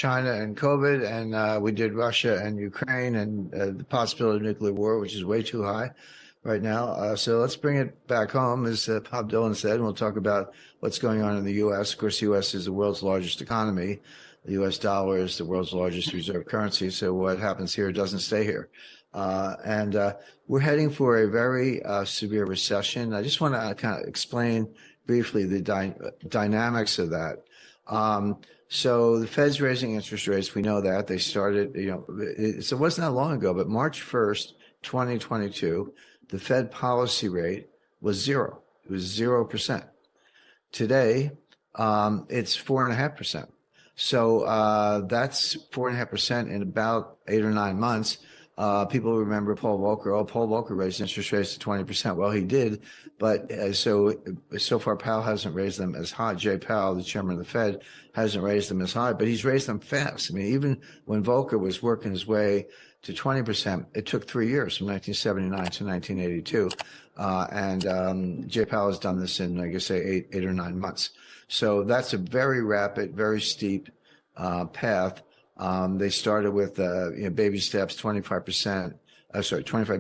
China and COVID, and we did Russia and Ukraine, and the possibility of nuclear war, which is way too high right now. So let's bring it back home, as Bob Dylan said, and we'll talk about what's going on in the U.S. Of course, the U.S. is the world's largest economy. The U.S. dollar is the world's largest reserve currency. So what happens here doesn't stay here. And we're heading for a very severe recession. I just want to kind of explain briefly the dynamics of that. So the Fed's raising interest rates. We know that they started, it wasn't that long ago, but March 1st, 2022, the Fed policy rate was zero. It was 0%. Today, it's 4.5%. So that's 4.5% in about 8 or 9 months. People remember Paul Volcker. Oh, Paul Volcker raised interest rates to 20%. Well, he did, but so far Powell hasn't raised them as high. Jay Powell, the chairman of the Fed, hasn't raised them as high, but he's raised them fast. I mean, even when Volcker was working his way to 20%, it took 3 years, from 1979 to 1982, and Jay Powell has done this in, like I say, 8 or 9 months. So that's a very rapid, very steep path. They started with baby steps, 25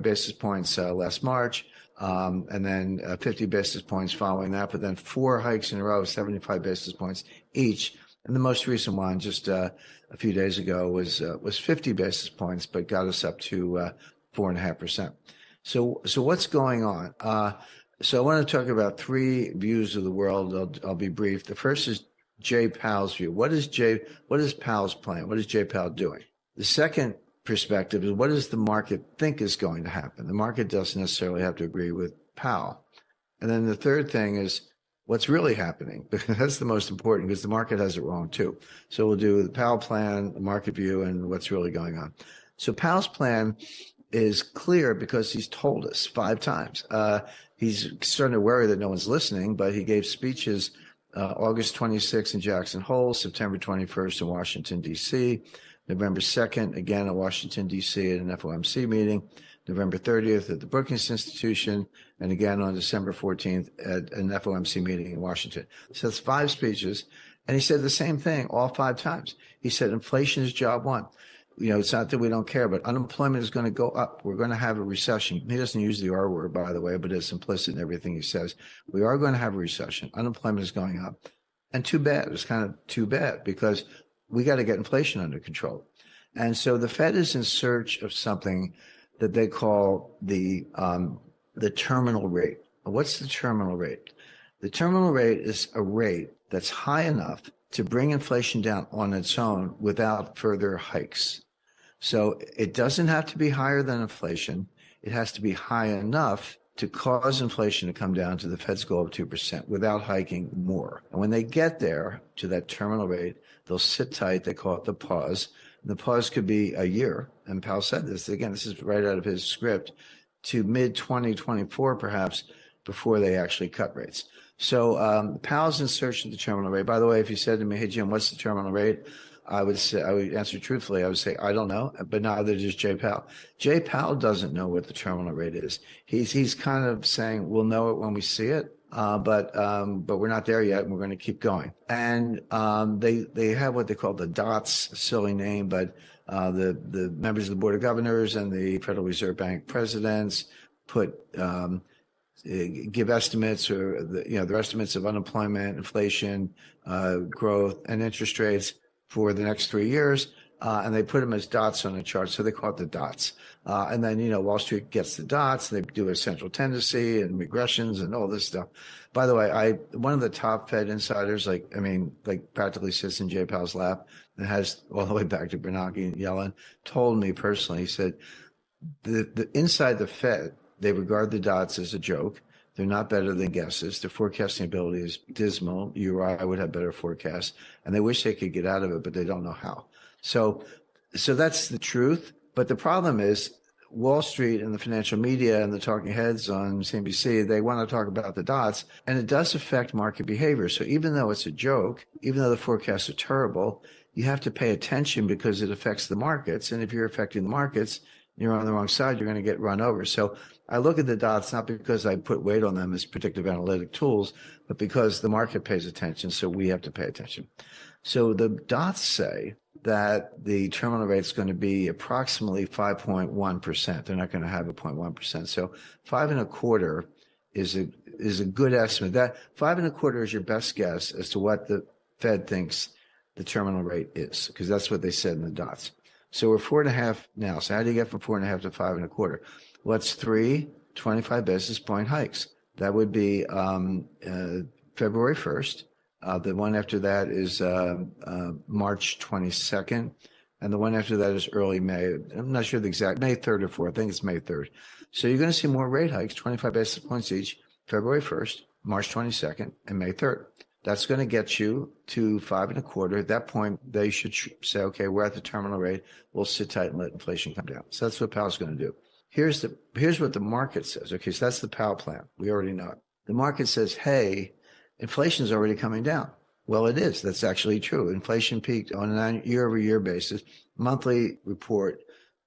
basis points last March, and then 50 basis points following that, but then 4 hikes in a row, 75 basis points each. And the most recent one, just a few days ago, was 50 basis points, but got us up to 4.5%. So what's going on? So I want to talk about 3 views of the world. I'll be brief. The first is Jay Powell's view. What is Powell's plan? What is Jay Powell doing? The second perspective is, what does the market think is going to happen? The market doesn't necessarily have to agree with Powell. And then the third thing is, what's really happening? Because that's the most important, because the market has it wrong too. So we'll do the Powell plan, the market view, and what's really going on. So Powell's plan is clear because he's told us 5 times. He's starting to worry that no one's listening, but he gave speeches August 26th in Jackson Hole, September 21st in Washington, D.C., November 2nd, again at Washington, D.C. at an FOMC meeting, November 30th at the Brookings Institution, and again on December 14th at an FOMC meeting in Washington. So that's 5 speeches. And he said the same thing all 5 times. He said inflation is job one. It's not that we don't care, but unemployment is going to go up. We're going to have a recession. He doesn't use the R word, by the way, but it's implicit in everything he says. We are going to have a recession. Unemployment is going up. And too bad. It's kind of too bad, because we got to get inflation under control. And so the Fed is in search of something that they call the terminal rate. What's the terminal rate? The terminal rate is a rate that's high enough to bring inflation down on its own without further hikes. So it doesn't have to be higher than inflation. It has to be high enough to cause inflation to come down to the Fed's goal of 2% without hiking more. And when they get there to that terminal rate, they'll sit tight. They call it the pause. And the pause could be a year. And Powell said this, again, this is right out of his script, to mid-2024 perhaps, before they actually cut rates. So Powell's in search of the terminal rate. By the way, if you said to me, hey, Jim, what's the terminal rate? I would answer truthfully. I would say, I don't know, but neither does Jay Powell. Jay Powell doesn't know what the terminal rate is. He's kind of saying, we'll know it when we see it. But we're not there yet, and we're going to keep going. And they have what they call the DOTS, a silly name, but the members of the Board of Governors and the Federal Reserve Bank presidents give estimates, or their estimates of unemployment, inflation, growth, and interest rates for the next 3 years, and they put them as dots on a chart, so they call it the dots. And then, Wall Street gets the dots, they do a central tendency and regressions and all this stuff. By the way, one of the top Fed insiders, practically sits in Jay Powell's lap, and has all the way back to Bernanke and Yellen, told me personally, he said, the inside the Fed, they regard the dots as a joke. They're not better than guesses. Their forecasting ability is dismal. You or I would have better forecasts, and they wish they could get out of it, but they don't know how. So that's the truth. But the problem is Wall Street and the financial media and the talking heads on CNBC, they want to talk about the dots, and it does affect market behavior. So even though it's a joke, even though the forecasts are terrible, you have to pay attention because it affects the markets. And if you're affecting the markets, you're on the wrong side, you're going to get run over. So I look at the dots not because I put weight on them as predictive analytic tools, but because the market pays attention, so we have to pay attention. So the dots say that the terminal rate is going to be approximately 5.1%. They're not going to have a 0.1%. So 5.25 is a good estimate. That 5.25 is your best guess as to what the Fed thinks the terminal rate is, because that's what they said in the dots. So we're 4.5 now. So how do you get from 4.5 to 5.25? Well, it's 3 25 basis point hikes. That would be February 1st. The one after that is March 22nd. And the one after that is early May. I'm not sure the exact, May 3rd or 4th. I think it's May 3rd. So you're going to see more rate hikes, 25 basis points each, February 1st, March 22nd, and May 3rd. That's going to get you to 5.25. At that point, they should say, okay, we're at the terminal rate. We'll sit tight and let inflation come down. So that's what Powell's going to do. Here's what the market says. Okay, so that's the Powell plan. We already know it. The market says, hey, inflation is already coming down. Well, it is. That's actually true. Inflation peaked on a year-over-year basis. Monthly report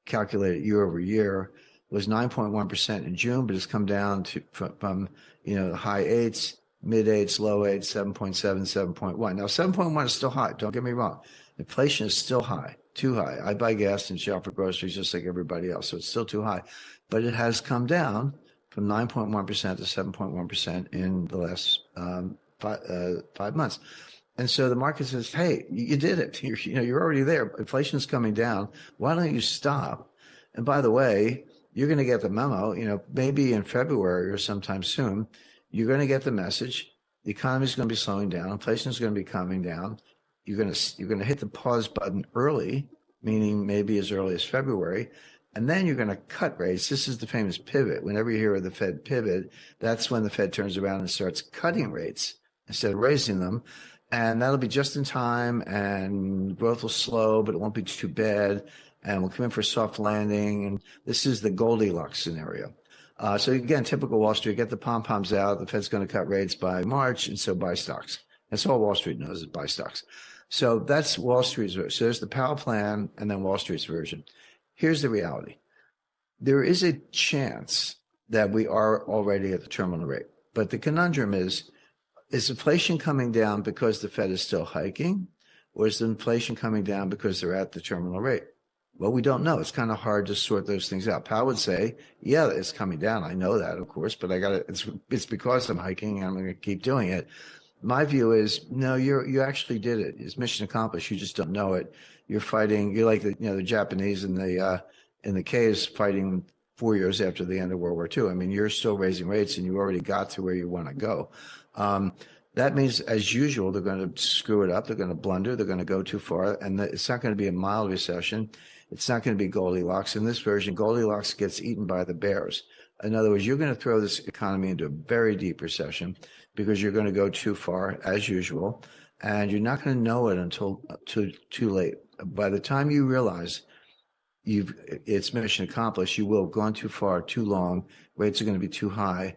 calculated year-over-year was 9.1% in June, but it's come down to from the high eights, mid eights, low eights, 7.7, 7.1. Now, 7.1 is still high. Don't get me wrong. Inflation is still high, too high. I buy gas and shop for groceries just like everybody else, so it's still too high. But it has come down from 9.1% to 7.1% in the last 5 months. And so the market says, hey, you did it. You're already there. Inflation's coming down. Why don't you stop? And by the way, you're going to get the memo, maybe in February or sometime soon. You're going to get the message. The economy is going to be slowing down. Inflation is going to be coming down. You're going to hit the pause button early, meaning maybe as early as February, and then you're going to cut rates. This is the famous pivot. Whenever you hear of the Fed pivot, that's when the Fed turns around and starts cutting rates instead of raising them, and that'll be just in time. And growth will slow, but it won't be too bad, and we'll come in for a soft landing. And this is the Goldilocks scenario. So again, typical Wall Street, get the pom-poms out. The Fed's going to cut rates by March, and so buy stocks. That's all Wall Street knows is buy stocks. So that's Wall Street's version. So there's the Powell plan and then Wall Street's version. Here's the reality. There is a chance that we are already at the terminal rate. But the conundrum is inflation coming down because the Fed is still hiking, or is the inflation coming down because they're at the terminal rate? Well, we don't know. It's kind of hard to sort those things out. Powell would say, yeah, it's coming down. I know that, of course, but it's because I'm hiking and I'm going to keep doing it. My view is, no, you actually did it. It's mission accomplished. You just don't know it. You're fighting. You're like the Japanese in the caves fighting 4 years after the end of World War II. I mean, you're still raising rates and you already got to where you want to go. That means, as usual, they're going to screw it up. They're going to blunder. They're going to go too far. And it's not going to be a mild recession. It's not going to be Goldilocks. In this version, Goldilocks gets eaten by the bears. In other words, you're going to throw this economy into a very deep recession because you're going to go too far, as usual. And you're not going to know it until too late. By the time you realize it's mission accomplished, you will have gone too far, too long. Rates are going to be too high.